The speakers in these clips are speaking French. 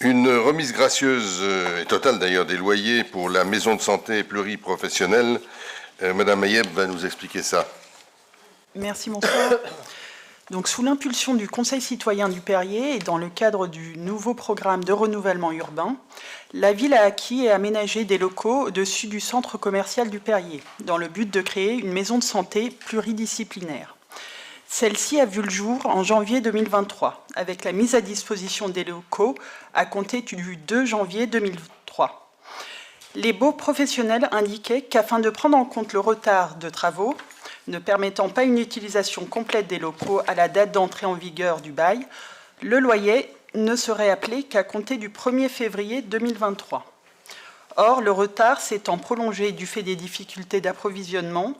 Une remise gracieuse et totale d'ailleurs des loyers pour la maison de santé pluriprofessionnelle. Madame Mayeb va nous expliquer ça. Merci, bonsoir. Donc, sous l'impulsion du Conseil citoyen du Perrier et dans le cadre du nouveau programme de renouvellement urbain, la ville a acquis et aménagé des locaux au-dessus du centre commercial du Perrier, dans le but de créer une maison de santé pluridisciplinaire. Celle-ci a vu le jour en janvier 2023, avec la mise à disposition des locaux à compter du 2 janvier 2003. Les baux professionnels indiquaient qu'afin de prendre en compte le retard de travaux, ne permettant pas une utilisation complète des locaux à la date d'entrée en vigueur du bail, le loyer ne serait appelé qu'à compter du 1er février 2023. Or, le retard s'étant prolongé du fait des difficultés d'approvisionnement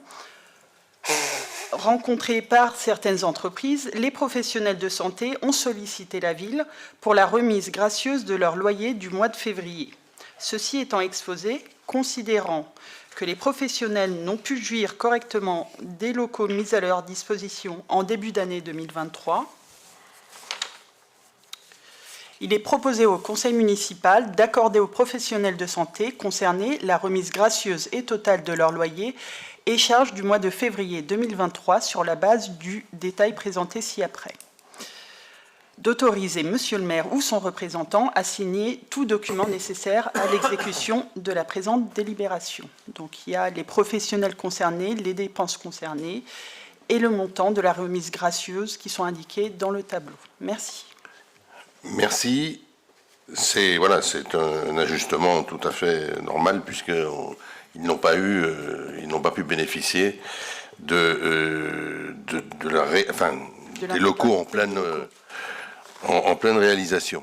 rencontrées par certaines entreprises, les professionnels de santé ont sollicité la ville pour la remise gracieuse de leur loyer du mois de février. Ceci étant exposé, considérant que les professionnels n'ont pu jouir correctement des locaux mis à leur disposition en début d'année 2023, il est proposé au conseil municipal d'accorder aux professionnels de santé concernés la remise gracieuse et totale de leur loyer et charges du mois de février 2023 sur la base du détail présenté ci-après. D'autoriser Monsieur le maire ou son représentant à signer tout document nécessaire à l'exécution de la présente délibération. Donc il y a les professionnels concernés, les dépenses concernées et le montant de la remise gracieuse qui sont indiqués dans le tableau. Merci. Merci. C'est un ajustement tout à fait normal puisqu'ils n'ont pas pu bénéficier des locaux en pleine réalisation.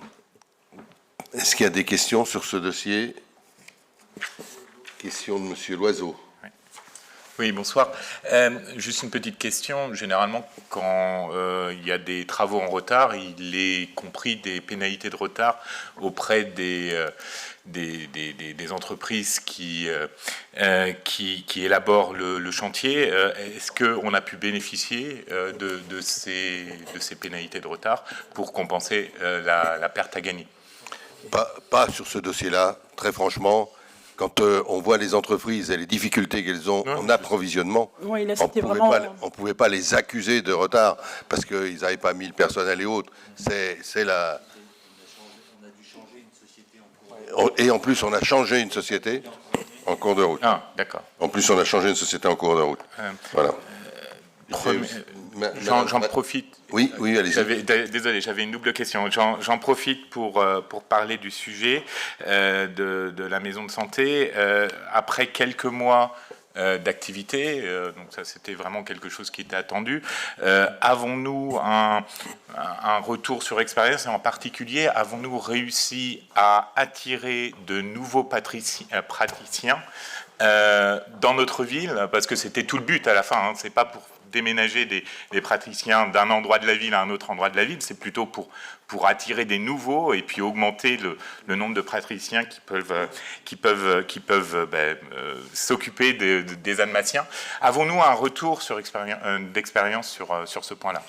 Est-ce qu'il y a des questions sur ce dossier? Question de Monsieur Loiseau. Oui, bonsoir. Juste une petite question. Généralement, quand il y a des travaux en retard, il est compris des pénalités de retard auprès des entreprises qui élaborent le chantier. Est-ce qu'on a pu bénéficier de ces pénalités de retard pour compenser la perte à gagner? Pas sur ce dossier-là, très franchement. Quand on voit les entreprises et les difficultés qu'elles ont en approvisionnement, oui, là, on ne pouvait pas les accuser de retard parce qu'ils n'avaient pas mis le personnel et autres. C'est la... Et en plus, on a changé une société en cours de route. Ah, d'accord. En plus, on a changé une société en cours de route. Voilà. J'en profite. Oui, allez-y. Désolé, j'avais une double question. J'en profite pour parler du sujet de la maison de santé. Après quelques mois d'activité, donc ça c'était vraiment quelque chose qui était attendu. Avons-nous un retour sur expérience et en particulier, avons-nous réussi à attirer de nouveaux praticiens dans notre ville? Parce que c'était tout le but à la fin, hein, c'est pas pour déménager des praticiens d'un endroit de la ville à un autre endroit de la ville, c'est plutôt pour attirer des nouveaux et puis augmenter le nombre de praticiens qui peuvent s'occuper des Almaciens. Avons-nous un retour d'expérience sur ce point-là?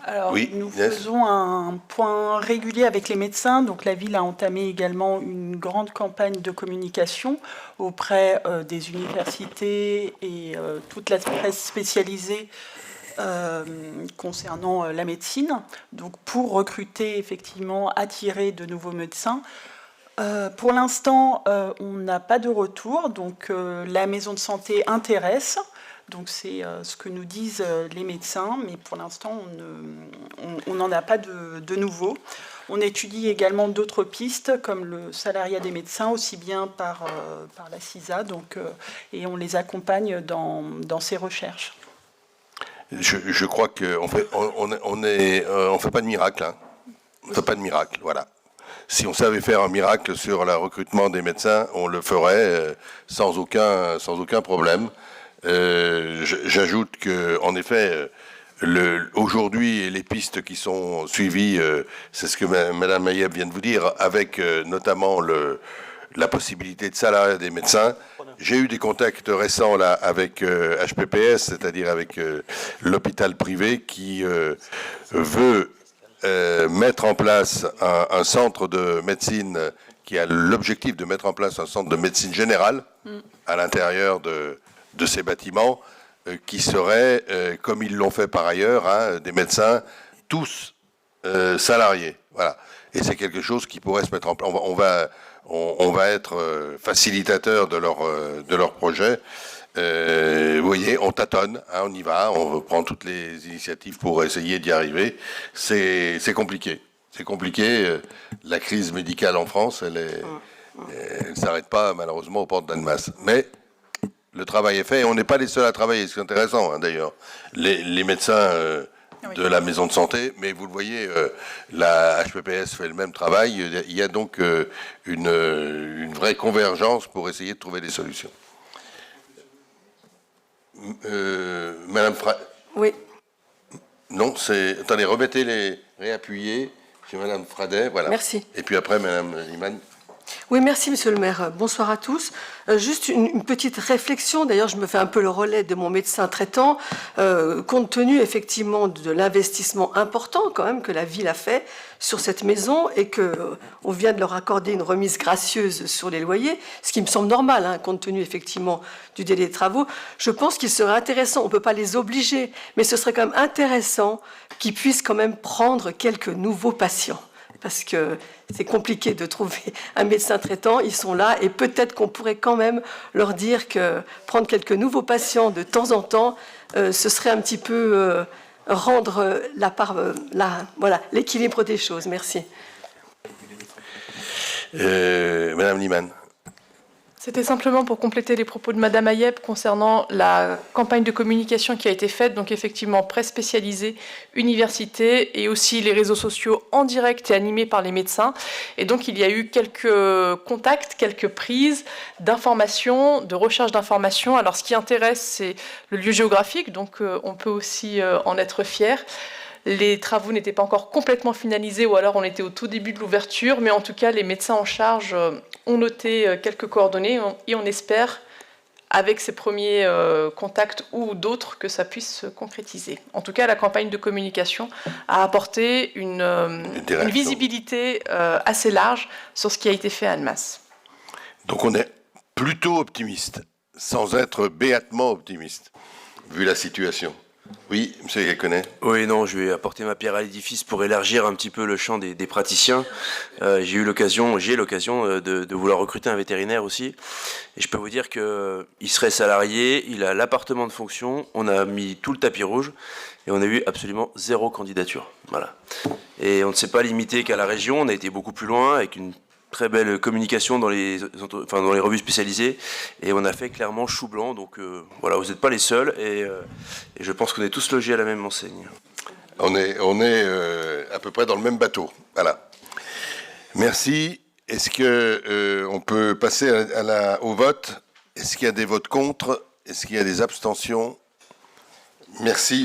Alors, oui, nous faisons un point régulier avec les médecins. Donc, la ville a entamé également une grande campagne de communication auprès des universités et toute la presse spécialisée concernant la médecine. Donc, pour recruter, effectivement, attirer de nouveaux médecins. Pour l'instant, on n'a pas de retour. Donc, la maison de santé intéresse. Donc c'est ce que nous disent les médecins, mais pour l'instant on n'en a pas de nouveau. On étudie également d'autres pistes comme le salariat des médecins, aussi bien par la CISA, et on les accompagne dans ces recherches. Je crois qu'on fait pas de miracle, hein. On fait pas de miracle, voilà. Si on savait faire un miracle sur le recrutement des médecins, on le ferait sans aucun problème. J'ajoute qu'en effet, aujourd'hui, les pistes qui sont suivies, c'est ce que Mme Mayeb vient de vous dire, avec notamment la possibilité de salariat des médecins. J'ai eu des contacts récents là avec HPPS, c'est-à-dire avec l'hôpital privé qui veut mettre en place un centre de médecine qui a l'objectif de mettre en place un centre de médecine générale à l'intérieur de ces bâtiments qui seraient, comme ils l'ont fait par ailleurs, hein, des médecins tous salariés. Voilà. Et c'est quelque chose qui pourrait se mettre en place. On va être facilitateur de leur projet. Vous voyez, on tâtonne, hein, on y va, on prend toutes les initiatives pour essayer d'y arriver. C'est compliqué. C'est compliqué. La crise médicale en France, elle ne s'arrête pas malheureusement aux portes d'Annemasse. Mais le travail est fait et on n'est pas les seuls à travailler. C'est intéressant, hein, d'ailleurs. Les médecins de la maison de santé, mais vous le voyez, la HPPS fait le même travail. Il y a donc une vraie convergence pour essayer de trouver des solutions. Madame Oui. Non, c'est... Attendez, réappuyez chez Madame Fradet, voilà. Merci. Et puis après, Madame Liman. Oui, merci, Monsieur le maire. Bonsoir à tous. Juste une petite réflexion. D'ailleurs, je me fais un peu le relais de mon médecin traitant. Compte tenu, effectivement, de l'investissement important, quand même, que la ville a fait sur cette maison et qu'on vient de leur accorder une remise gracieuse sur les loyers, ce qui me semble normal, hein, compte tenu, effectivement, du délai des travaux, je pense qu'il serait intéressant, on ne peut pas les obliger, mais ce serait quand même intéressant qu'ils puissent quand même prendre quelques nouveaux patients. Parce que c'est compliqué de trouver un médecin traitant, ils sont là, et peut-être qu'on pourrait quand même leur dire que prendre quelques nouveaux patients de temps en temps, ce serait un petit peu rendre l'équilibre des choses. Merci. Madame Liman. C'était simplement pour compléter les propos de Madame Ayeb concernant la campagne de communication qui a été faite, donc effectivement presse spécialisée, université et aussi les réseaux sociaux en direct et animés par les médecins. Et donc il y a eu quelques contacts, quelques prises d'informations, de recherche d'informations. Alors ce qui intéresse, c'est le lieu géographique, donc on peut aussi en être fier. Les travaux n'étaient pas encore complètement finalisés ou alors on était au tout début de l'ouverture, mais en tout cas les médecins en charge ont noté quelques coordonnées et on espère avec ces premiers contacts ou d'autres que ça puisse se concrétiser. En tout cas, la campagne de communication a apporté une visibilité assez large sur ce qui a été fait à Annemasse. Donc on est plutôt optimiste, sans être béatement optimiste, vu la situation. Oui, monsieur Yacconet. Oui, non, je vais apporter ma pierre à l'édifice pour élargir un petit peu le champ des praticiens. J'ai l'occasion de vouloir recruter un vétérinaire aussi. Et je peux vous dire qu'il serait salarié, il a l'appartement de fonction, on a mis tout le tapis rouge et on a eu absolument 0 candidature. Voilà. Et on ne s'est pas limité qu'à la région, on a été beaucoup plus loin avec une très belle communication dans les revues spécialisées et on a fait clairement chou blanc, donc voilà, vous n'êtes pas les seuls et je pense qu'on est tous logés à la même enseigne. On est à peu près dans le même bateau, voilà. Merci. Est-ce que on peut passer au vote? Est-ce qu'il y a des votes contre? Est-ce qu'il y a des abstentions? Merci.